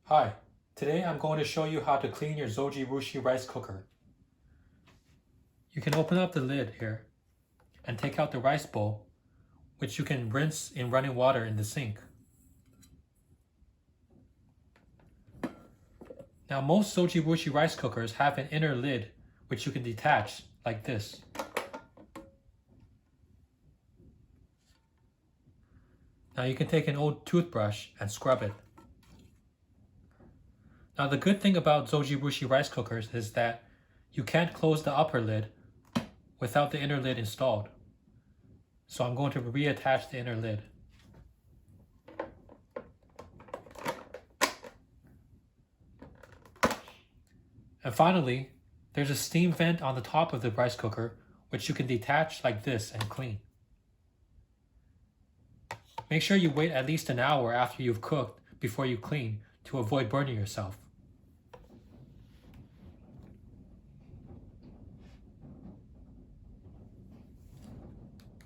Hi, today I'm going to show you how to clean your Zojirushi Rice Cooker. You can open up the lid here and take out the rice bowl, which you can rinse in running water in the sink. Now most Zojirushi rice cookers have an inner lid which you can detach like this. Now you can take an old toothbrush and scrub it. Now the good thing about Zojirushi rice cookers is that you can't close the upper lid without the inner lid installed. So I'm going to reattach the inner lid. And finally, there's a steam vent on the top of the rice cooker which you can detach like this and clean. Make sure you wait at least an hour after you've cooked before you clean to avoid burning yourself.